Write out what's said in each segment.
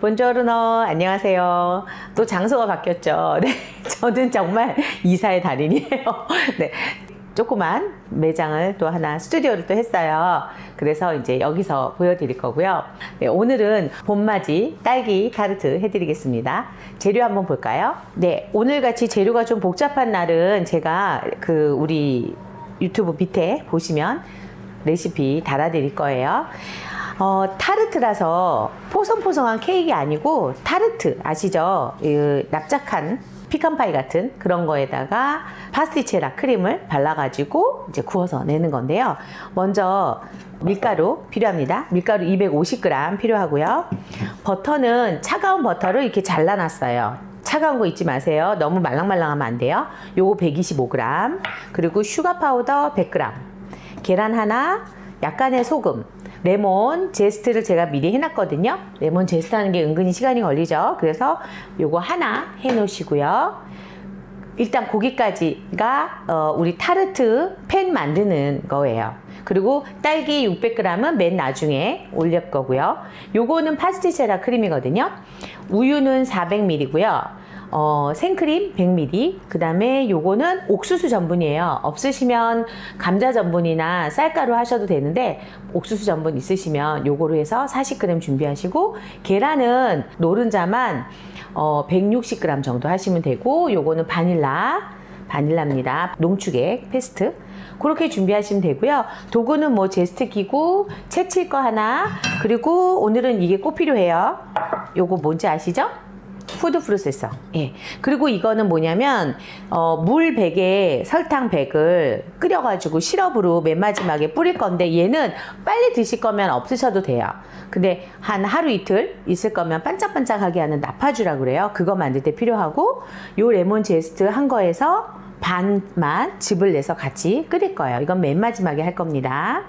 본조르노, 안녕하세요. 또 장소가 바뀌었죠. 네, 저는 정말 이사의 달인이에요. 네, 조그만 매장을 또 하나 스튜디오를 또 했어요. 그래서 이제 여기서 보여드릴 거고요. 네, 오늘은 봄맞이 딸기 타르트 해드리겠습니다. 재료 한번 볼까요? 네, 오늘같이 재료가 좀 복잡한 날은 제가 우리 유튜브 밑에 보시면 레시피 달아드릴 거예요. 타르트라서 포송포송한 케이크 아니고 타르트 아시죠? 납작한 피칸파이 같은 그런 거에다가 파스티체라 크림을 발라가지고 이제 구워서 내는 건데요. 먼저 밀가루 필요합니다. 밀가루 250g 필요하고요. 버터는 차가운 버터를 이렇게 잘라놨어요. 차가운 거 잊지 마세요. 너무 말랑말랑하면 안 돼요. 요거 125g, 그리고 슈가 파우더 100g, 계란 하나, 약간의 소금, 레몬 제스트를 제가 미리 해놨거든요. 레몬 제스트 하는 게 은근히 시간이 걸리죠. 그래서 요거 하나 해 놓으시고요. 일단 거기까지가 우리 타르트 팬 만드는 거예요. 그리고 딸기 600g은 맨 나중에 올릴 거고요. 요거는 파스티체라 크림이거든요. 우유는 400ml고요. 생크림 100ml, 그 다음에 요거는 옥수수 전분이에요. 없으시면 감자 전분이나 쌀가루 하셔도 되는데 옥수수 전분 있으시면 요거로 해서 40g 준비하시고, 계란은 노른자만 160g 정도 하시면 되고, 요거는 바닐라입니다. 농축액 페스트 그렇게 준비하시면 되고요. 도구는 뭐 제스트 기구, 채칠 거 하나, 그리고 오늘은 이게 꼭 필요해요. 요거 뭔지 아시죠? 푸드 프로세서. 예. 그리고 이거는 뭐냐면 물 100에 설탕 100을 끓여가지고 시럽으로 맨 마지막에 뿌릴 건데, 얘는 빨리 드실 거면 없으셔도 돼요. 근데 한 하루 이틀 있을 거면 반짝반짝하게 하는 나파주라 그래요. 그거 만들 때 필요하고, 요 레몬 제스트 한 거에서 반만 즙을 내서 같이 끓일 거예요. 이건 맨 마지막에 할 겁니다.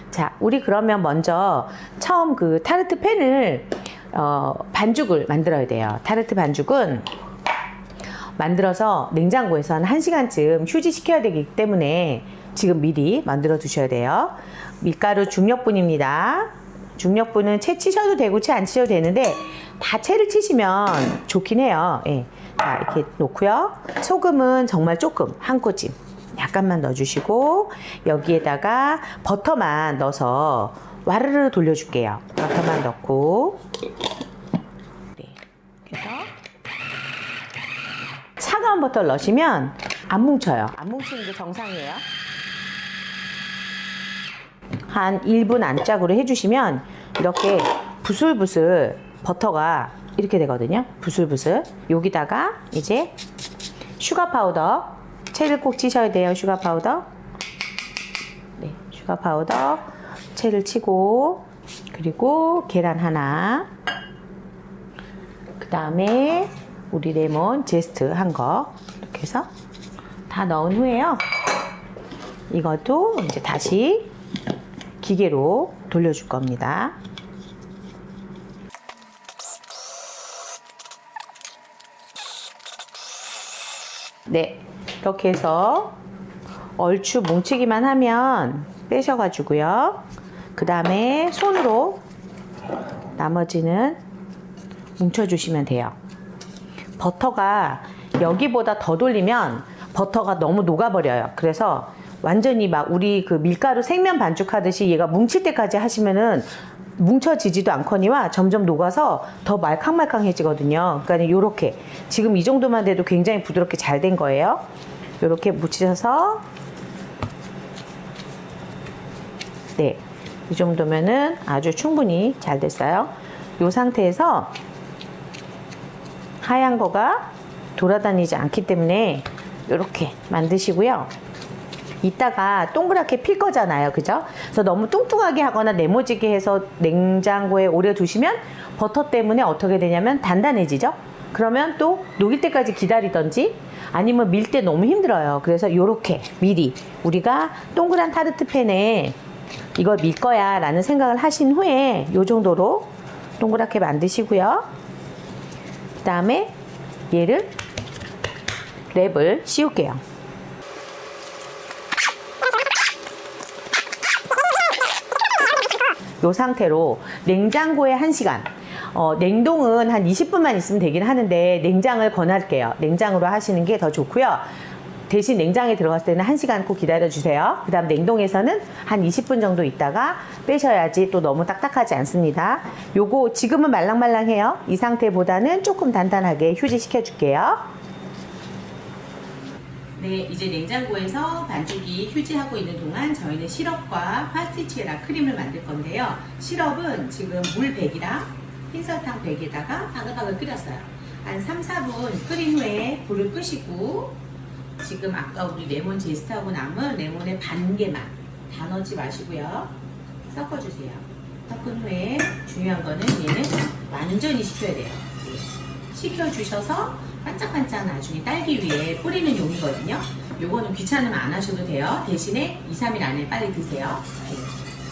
자, 우리 그러면 먼저 처음 타르트 팬을 반죽을 만들어야 돼요. 타르트 반죽은 만들어서 냉장고에서 한 1시간쯤 휴지시켜야 되기 때문에 지금 미리 만들어 두셔야 돼요. 밀가루 중력분입니다. 중력분은 채 치셔도 되고 채 안 치셔도 되는데 다 채를 치시면 좋긴 해요. 예. 자, 이렇게 놓고요. 소금은 정말 조금, 한 꼬집 약간만 넣어주시고, 여기에다가 버터만 넣어서 와르르 돌려줄게요. 버터만 넣고, 네, 그래서 차가운 버터를 넣으시면 안 뭉쳐요. 안 뭉치는 게 정상이에요. 한 1분 안짝으로 해주시면 이렇게 부슬부슬 버터가 이렇게 되거든요. 부슬부슬. 여기다가 이제 슈가 파우더, 채를 꼭 치셔야 돼요. 슈가 파우더. 네, 슈가 파우더 채를 치고, 그리고 계란 하나, 그 다음에 우리 레몬 제스트 한 거 이렇게 해서 다 넣은 후에요. 이것도 이제 다시 기계로 돌려줄 겁니다. 네, 이렇게 해서 얼추 뭉치기만 하면 빼셔가지고요. 그 다음에 손으로 나머지는 뭉쳐주시면 돼요. 버터가 여기보다 더 돌리면 버터가 너무 녹아버려요. 그래서 완전히 막 우리 밀가루 생면 반죽하듯이 얘가 뭉칠 때까지 하시면은 뭉쳐지지도 않거니와 점점 녹아서 더 말캉말캉해지거든요. 그러니까 요렇게 지금 이 정도만 돼도 굉장히 부드럽게 잘 된 거예요. 요렇게 묻히셔서, 네, 이 정도면은 아주 충분히 잘 됐어요. 이 상태에서 하얀 거가 돌아다니지 않기 때문에 이렇게 만드시고요. 이따가 동그랗게 필 거잖아요. 그죠? 그래서 너무 뚱뚱하게 하거나 네모지게 해서 냉장고에 오래 두시면 버터 때문에 어떻게 되냐면 단단해지죠? 그러면 또 녹일 때까지 기다리던지, 아니면 밀 때 너무 힘들어요. 그래서 이렇게 미리 우리가 동그란 타르트 팬에 이걸 밀 거야 라는 생각을 하신 후에 이 정도로 동그랗게 만드시고요. 그 다음에 얘를 랩을 씌울게요. 이 상태로 냉장고에 1시간, 냉동은 한 20분만 있으면 되긴 하는데 냉장을 권할게요. 냉장으로 하시는 게 더 좋고요. 대신 냉장에 들어갔을 때는 1시간 꼭 기다려주세요. 그 다음 냉동에서는 한 20분 정도 있다가 빼셔야지 또 너무 딱딱하지 않습니다. 요거 지금은 말랑말랑해요. 이 상태보다는 조금 단단하게 휴지시켜 줄게요. 네, 이제 냉장고에서 반죽이 휴지하고 있는 동안 저희는 시럽과 파스티치에라 크림을 만들 건데요. 시럽은 지금 물 100이랑 흰설탕 100에다가 바글바글 끓였어요. 한 3, 4분 끓인 후에 불을 끄시고 지금 아까 우리 레몬 제스트하고 남은 레몬의 반 개만 다 넣지 마시고요. 섞어주세요. 섞은 후에 중요한 거는 얘는 완전히 식혀야 돼요. 식혀주셔서 반짝반짝 나중에 딸기 위에 뿌리는 용이거든요. 요거는 귀찮으면 안 하셔도 돼요. 대신에 2, 3일 안에 빨리 드세요.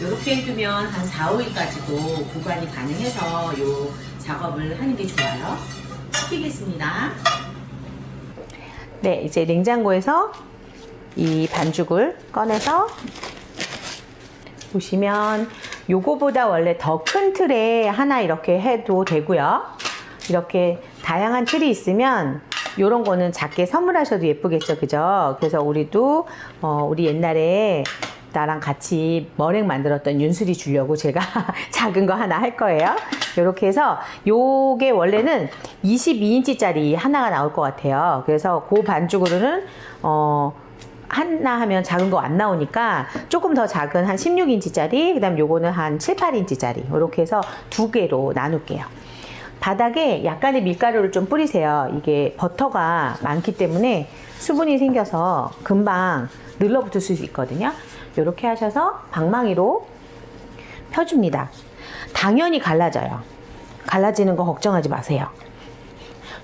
이렇게 해두면 한 4, 5일까지도 보관이 가능해서 요 작업을 하는 게 좋아요. 식히겠습니다. 네, 이제 냉장고에서 이 반죽을 꺼내서 보시면 요거보다 원래 더 큰 틀에 하나 이렇게 해도 되고요. 이렇게 다양한 틀이 있으면 요런 거는 작게 선물하셔도 예쁘겠죠, 그죠? 그래서 우리도 우리 옛날에 나랑 같이 머랭 만들었던 윤슬이 주려고 제가 작은 거 하나 할 거예요. 이렇게 해서 요게 원래는 22인치짜리 하나가 나올 것 같아요. 그래서 그 반죽으로는 하나 하면 작은 거 안 나오니까 조금 더 작은 한 16인치짜리, 그 다음 요거는 한 7, 8인치짜리 이렇게 해서 두 개로 나눌게요. 바닥에 약간의 밀가루를 좀 뿌리세요. 이게 버터가 많기 때문에 수분이 생겨서 금방 늘러붙을 수 있거든요. 이렇게 하셔서 방망이로 펴줍니다. 당연히 갈라져요. 갈라지는 거 걱정하지 마세요.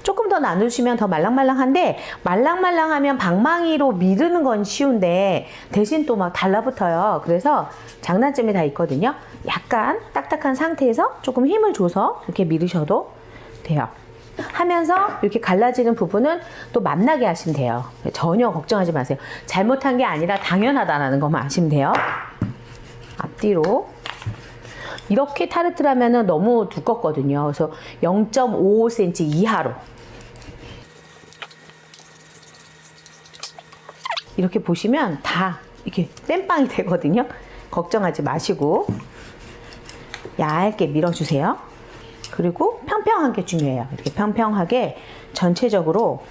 조금 더 나누시면 더 말랑말랑한데, 말랑말랑하면 방망이로 미르는 건 쉬운데 대신 또 막 달라붙어요. 그래서 장단점이 다 있거든요. 약간 딱딱한 상태에서 조금 힘을 줘서 이렇게 미르셔도 돼요. 하면서 이렇게 갈라지는 부분은 또 맛나게 하시면 돼요. 전혀 걱정하지 마세요. 잘못한 게 아니라 당연하다는 것만 아시면 돼요. 앞뒤로 이렇게 타르트라면 너무 두껍거든요. 그래서 0.55cm 이하로 이렇게 보시면 다 이렇게 땜빵이 되거든요. 걱정하지 마시고 얇게 밀어주세요. 그리고 평평한 게 중요해요. 이렇게 평평하게 전체적으로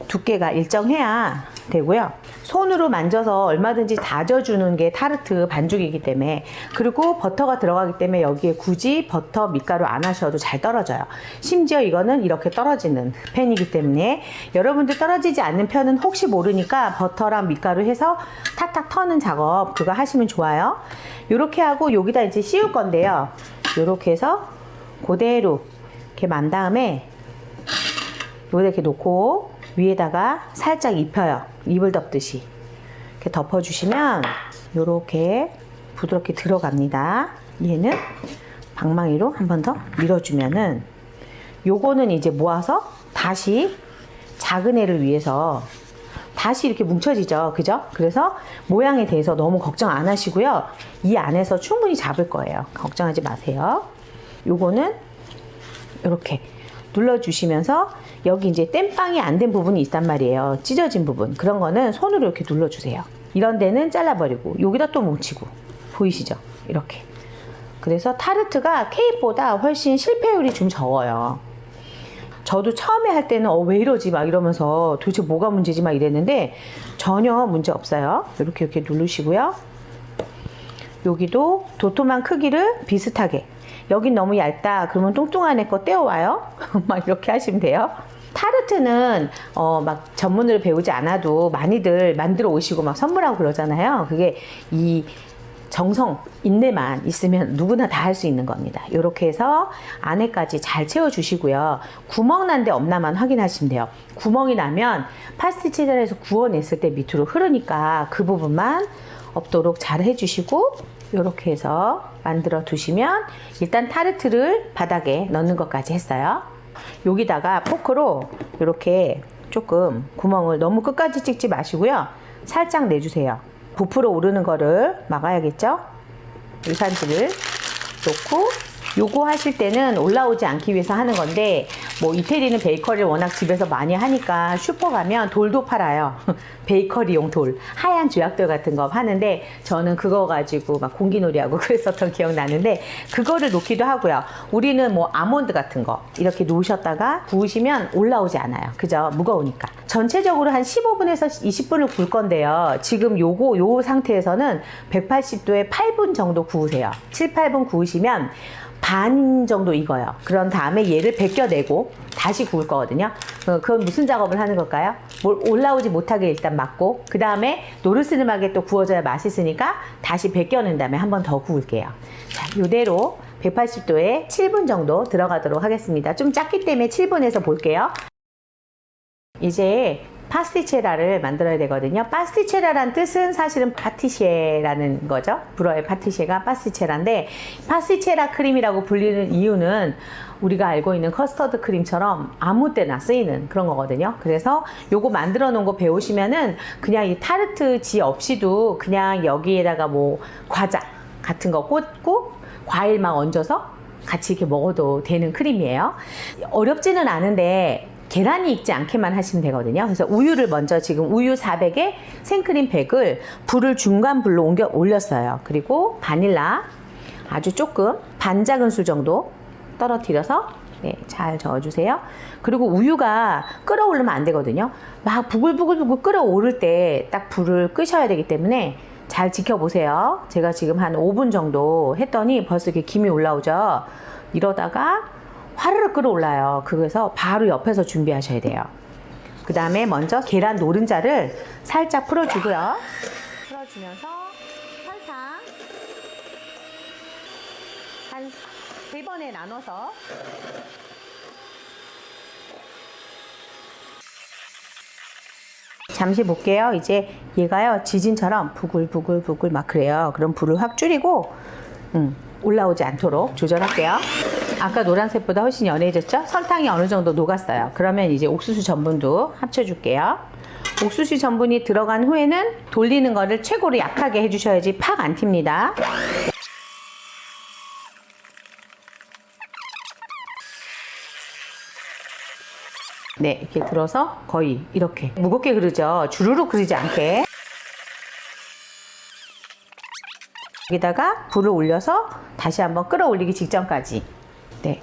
두께가 일정해야 되고요. 손으로 만져서 얼마든지 다져주는 게 타르트 반죽이기 때문에, 그리고 버터가 들어가기 때문에 여기에 굳이 버터 밀가루 안 하셔도 잘 떨어져요. 심지어 이거는 이렇게 떨어지는 팬이기 때문에 여러분들 떨어지지 않는 편은 혹시 모르니까 버터랑 밀가루 해서 탁탁 터는 작업 그거 하시면 좋아요. 이렇게 하고 여기다 이제 씌울 건데요. 이렇게 해서 그대로 이렇게 만 다음에 여기다 이렇게 놓고 위에다가 살짝 입혀요. 이불 덮듯이 이렇게 덮어주시면 이렇게 부드럽게 들어갑니다. 얘는 방망이로 한 번 더 밀어주면은 요거는 이제 모아서 다시 작은 애를 위해서 다시 이렇게 뭉쳐지죠. 그죠? 그래서 모양에 대해서 너무 걱정 안 하시고요. 이 안에서 충분히 잡을 거예요. 걱정하지 마세요. 요거는 이렇게 눌러주시면서 여기 이제 땜빵이 안 된 부분이 있단 말이에요. 찢어진 부분. 그런 거는 손으로 이렇게 눌러주세요. 이런 데는 잘라버리고 여기다 또 뭉치고. 보이시죠? 이렇게. 그래서 타르트가 케이크보다 훨씬 실패율이 좀 적어요. 저도 처음에 할 때는 왜 이러지 막 이러면서 도대체 뭐가 문제지 막 이랬는데 전혀 문제 없어요. 이렇게 누르시고요. 여기도 도톰한 크기를 비슷하게. 여긴 너무 얇다 그러면 뚱뚱한 애 거 떼어와요. 막 이렇게 하시면 돼요. 타르트는 막 전문으로 배우지 않아도 많이들 만들어 오시고 막 선물하고 그러잖아요. 그게 이 정성, 인내만 있으면 누구나 다 할 수 있는 겁니다. 이렇게 해서 안에까지 잘 채워주시고요. 구멍 난 데 없나만 확인하시면 돼요. 구멍이 나면 파스티체자에서 구워냈을 때 밑으로 흐르니까 그 부분만 없도록 잘 해주시고 이렇게 해서 만들어 두시면 일단 타르트를 바닥에 넣는 것까지 했어요. 여기다가 포크로 이렇게 조금 구멍을 너무 끝까지 찍지 마시고요. 살짝 내주세요. 부풀어 오르는 거를 막아야겠죠? 유산지를 놓고 요거 하실 때는 올라오지 않기 위해서 하는 건데, 뭐 이태리는 베이커리를 워낙 집에서 많이 하니까 슈퍼 가면 돌도 팔아요. 베이커리용 돌, 하얀 주약돌 같은 거 파는데, 저는 그거 가지고 막 공기놀이하고 그랬었던 기억 나는데, 그거를 놓기도 하고요. 우리는 뭐 아몬드 같은 거 이렇게 놓으셨다가 구우시면 올라오지 않아요. 그죠? 무거우니까. 전체적으로 한 15분에서 20분을 구울 건데요. 지금 요 상태에서는 180도에 8분 정도 구우세요. 7, 8분 구우시면 반 정도 익어요. 그런 다음에 얘를 벗겨내고 다시 구울 거거든요. 그건 무슨 작업을 하는 걸까요? 올라오지 못하게 일단 막고, 그 다음에 노르스름하게 또 구워져야 맛있으니까 다시 벗겨낸 다음에 한 번 더 구울게요. 자, 이대로 180도에 7분 정도 들어가도록 하겠습니다. 좀 작기 때문에 7분에서 볼게요. 이제 파스티체라를 만들어야 되거든요. 파스티체라란 뜻은 사실은 파티시에라는 거죠. 불어의 파티시에가 파스티체라인데, 파스티체라 크림이라고 불리는 이유는 우리가 알고 있는 커스터드 크림처럼 아무 때나 쓰이는 그런 거거든요. 그래서 요거 만들어 놓은 거 배우시면은 그냥 이 타르트 지 없이도 그냥 여기에다가 뭐 과자 같은 거 꽂고 과일 막 얹어서 같이 이렇게 먹어도 되는 크림이에요. 어렵지는 않은데 계란이 익지 않게만 하시면 되거든요. 그래서 우유를 먼저, 지금 우유 400에 생크림 100을 불을 중간 불로 올렸어요. 그리고 바닐라 아주 조금 반 작은술 정도 떨어뜨려서 잘 저어주세요. 그리고 우유가 끓어오르면 안 되거든요. 막 부글부글 끓어오를 때 딱 불을 끄셔야 되기 때문에 잘 지켜보세요. 제가 지금 한 5분 정도 했더니 벌써 이렇게 김이 올라오죠. 이러다가 화르르 끓어올라요. 그래서 바로 옆에서 준비하셔야 돼요. 그 다음에 먼저 계란 노른자를 살짝 풀어주고요. 풀어주면서 설탕 한 3번에 나눠서 잠시 볼게요. 이제 얘가요, 지진처럼 부글부글 막 그래요. 그럼 불을 확 줄이고 올라오지 않도록 조절할게요. 아까 노란색보다 훨씬 연해졌죠? 설탕이 어느 정도 녹았어요. 그러면 이제 옥수수 전분도 합쳐줄게요. 옥수수 전분이 들어간 후에는 돌리는 거를 최고로 약하게 해주셔야지 팍 안 튑니다. 네, 이렇게 들어서 거의 이렇게 무겁게 그르죠. 주르륵 그르지 않게. 여기다가 불을 올려서 다시 한번 끌어올리기 직전까지. 네,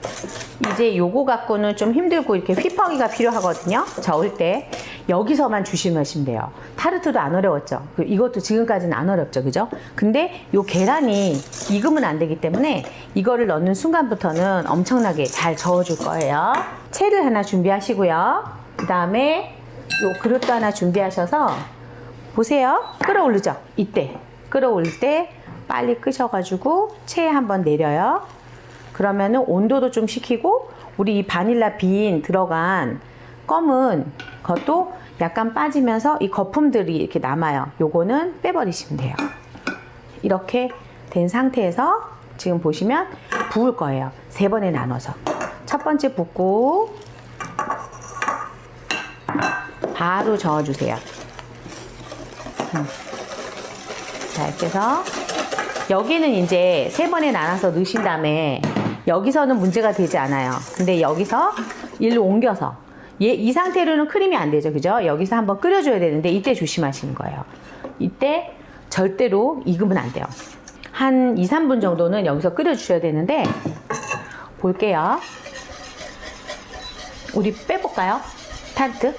이제 요거 갖고는 좀 힘들고 이렇게 휘펑이가 필요하거든요. 저을 때 여기서만 조심하시면 돼요. 타르트도 안 어려웠죠. 이것도 지금까지는 안 어렵죠, 그죠? 근데 요 계란이 익으면 안 되기 때문에 이거를 넣는 순간부터는 엄청나게 잘 저어줄 거예요. 채를 하나 준비하시고요. 그 다음에 요 그릇도 하나 준비하셔서 보세요. 끌어오르죠? 이때 끌어올릴 때 빨리 끄셔가지고 체에 한번 내려요. 그러면은 온도도 좀 식히고, 우리 이 바닐라 빈 들어간 검은 것도 약간 빠지면서 이 거품들이 이렇게 남아요. 요거는 빼버리시면 돼요. 이렇게 된 상태에서 지금 보시면 부을 거예요. 3번에 나눠서. 첫 번째 붓고 바로 저어주세요. 자, 이렇게 해서 여기는 이제 3번에 나눠서 넣으신 다음에 여기서는 문제가 되지 않아요. 근데 여기서 일로 옮겨서 이 상태로는 크림이 안 되죠, 그죠? 여기서 한번 끓여줘야 되는데 이때 조심하시는 거예요. 이때 절대로 익으면 안 돼요. 한 2, 3분 정도는 여기서 끓여주셔야 되는데, 볼게요. 우리 빼볼까요? 타르트.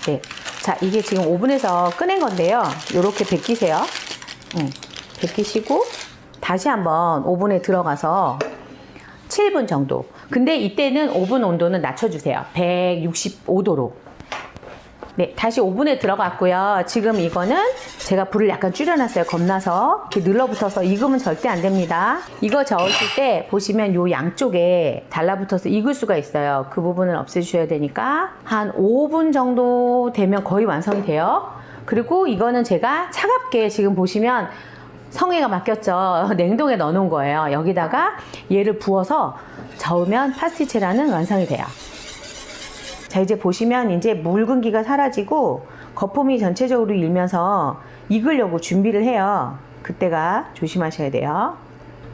네. 자, 이게 지금 오븐에서 꺼낸 건데요. 요렇게 벗기세요. 벗기시고 다시 한번 오븐에 들어가서 7분 정도. 근데 이때는 오븐 온도는 낮춰주세요. 165도로. 네, 다시 오븐에 들어갔고요. 지금 이거는 제가 불을 약간 줄여놨어요. 겁나서. 이렇게 눌러붙어서 익으면 절대 안 됩니다. 이거 저으실 때 보시면 요 양쪽에 달라붙어서 익을 수가 있어요. 그 부분을 없애주셔야 되니까 한 5분 정도 되면 거의 완성이 돼요. 그리고 이거는 제가 차갑게 지금 보시면 성에가 맡겼죠. 냉동에 넣어놓은 거예요. 여기다가 얘를 부어서 저으면 파스티체라는 완성이 돼요. 자, 이제 보시면 이제 묽은기가 사라지고 거품이 전체적으로 일면서 익으려고 준비를 해요. 그때가 조심하셔야 돼요.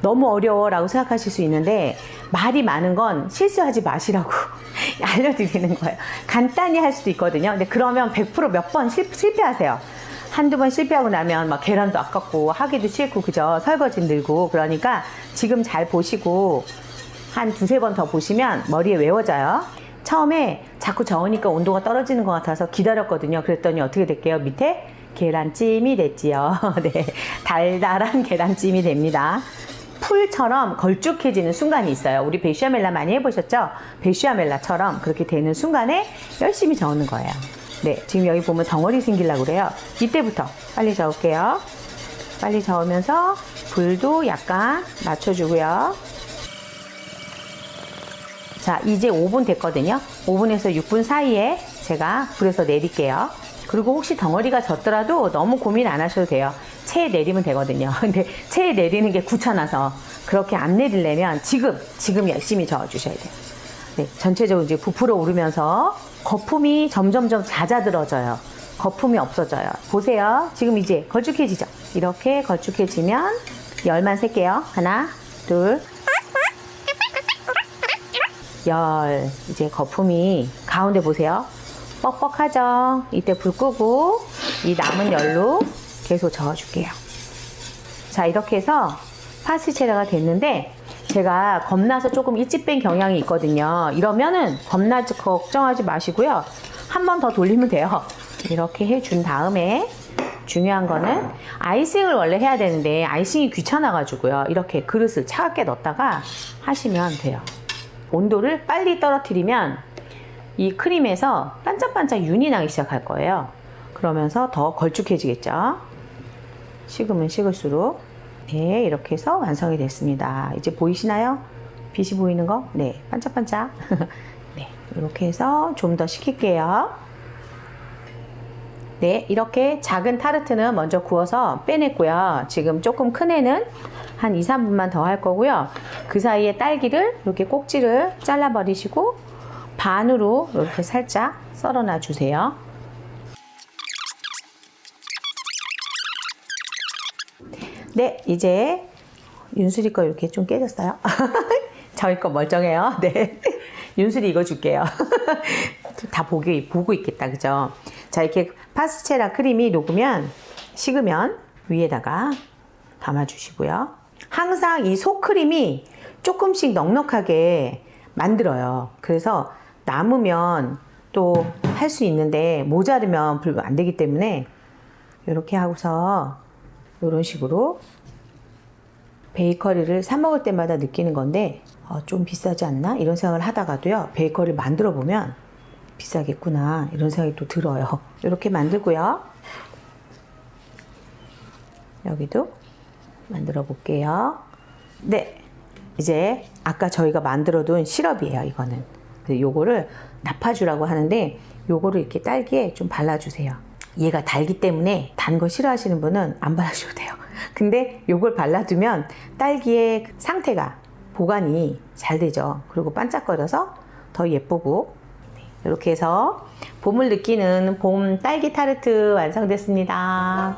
너무 어려워라고 생각하실 수 있는데 말이 많은 건 실수하지 마시라고 알려드리는 거예요. 간단히 할 수도 있거든요. 근데 그러면 100% 몇 번 실패하세요. 한두 번 실패하고 나면 막 계란도 아깝고 하기도 싫고 그죠? 설거지 늘고. 그러니까 지금 잘 보시고 한 두세 번 더 보시면 머리에 외워져요. 처음에 자꾸 저으니까 온도가 떨어지는 것 같아서 기다렸거든요. 그랬더니 어떻게 될게요? 밑에 계란찜이 됐지요. 네, 달달한 계란찜이 됩니다. 풀처럼 걸쭉해지는 순간이 있어요. 우리 베슈아멜라 많이 해보셨죠? 베슈아멜라처럼 그렇게 되는 순간에 열심히 저는 거예요. 네, 지금 여기 보면 덩어리 생기려고 그래요. 이때부터 빨리 저을게요. 빨리 저으면서 불도 약간 낮춰주고요. 자, 이제 5분 됐거든요. 5분에서 6분 사이에 제가 불에서 내릴게요. 그리고 혹시 덩어리가 졌더라도 너무 고민 안 하셔도 돼요. 체에 내리면 되거든요. 근데 체에 내리는 게 귀찮아서 그렇게 안 내리려면 지금 열심히 저어주셔야 돼요. 네, 전체적으로 이제 부풀어 오르면서 거품이 점점점 잦아들어져요. 거품이 없어져요. 보세요. 지금 이제 걸쭉해지죠? 이렇게 걸쭉해지면 열만 셀게요. 하나, 둘, 열. 이제 거품이 가운데 보세요. 뻑뻑하죠? 이때 불 끄고 이 남은 열로 계속 저어줄게요. 자, 이렇게 해서 파스티체라가 됐는데 제가 겁나서 조금 일찍 뺀 경향이 있거든요. 이러면은 걱정하지 마시고요. 한 번 더 돌리면 돼요. 이렇게 해준 다음에 중요한 거는 아이싱을 원래 해야 되는데 아이싱이 귀찮아가지고요. 이렇게 그릇을 차갑게 넣었다가 하시면 돼요. 온도를 빨리 떨어뜨리면 이 크림에서 반짝반짝 윤이 나기 시작할 거예요. 그러면서 더 걸쭉해지겠죠. 식으면 식을수록. 네, 이렇게 해서 완성이 됐습니다. 이제 보이시나요? 빛이 보이는 거? 네, 반짝반짝. 네, 이렇게 해서 좀 더 식힐게요. 네, 이렇게 작은 타르트는 먼저 구워서 빼냈고요. 지금 조금 큰 애는 한 2, 3분만 더 할 거고요. 그 사이에 딸기를 이렇게 꼭지를 잘라버리시고 반으로 이렇게 살짝 썰어 놔주세요. 네, 이제 윤수리 거 이렇게 좀 깨졌어요. 저희 거 멀쩡해요. 네, 윤수리 이거 줄게요. 다 보고 있겠다, 그죠? 자, 이렇게 파스텔라 크림이 식으면 위에다가 담아주시고요. 항상 이 속크림이 조금씩 넉넉하게 만들어요. 그래서 남으면 또 할 수 있는데 모자르면 안 되기 때문에 이렇게 하고서 이런 식으로 베이커리를 사 먹을 때마다 느끼는 건데 좀 비싸지 않나? 이런 생각을 하다가도요. 베이커리를 만들어 보면 비싸겠구나 이런 생각이 또 들어요. 이렇게 만들고요. 여기도 만들어 볼게요. 네, 이제 아까 저희가 만들어둔 시럽이에요. 이거는 요거를 나파주라고 하는데 요거를 이렇게 딸기에 좀 발라주세요. 얘가 달기 때문에 단 거 싫어하시는 분은 안 발라주셔도 돼요. 근데 요걸 발라두면 딸기의 상태가 보관이 잘 되죠. 그리고 반짝거려서 더 예쁘고. 이렇게 해서 봄을 느끼는 봄 딸기 타르트 완성됐습니다.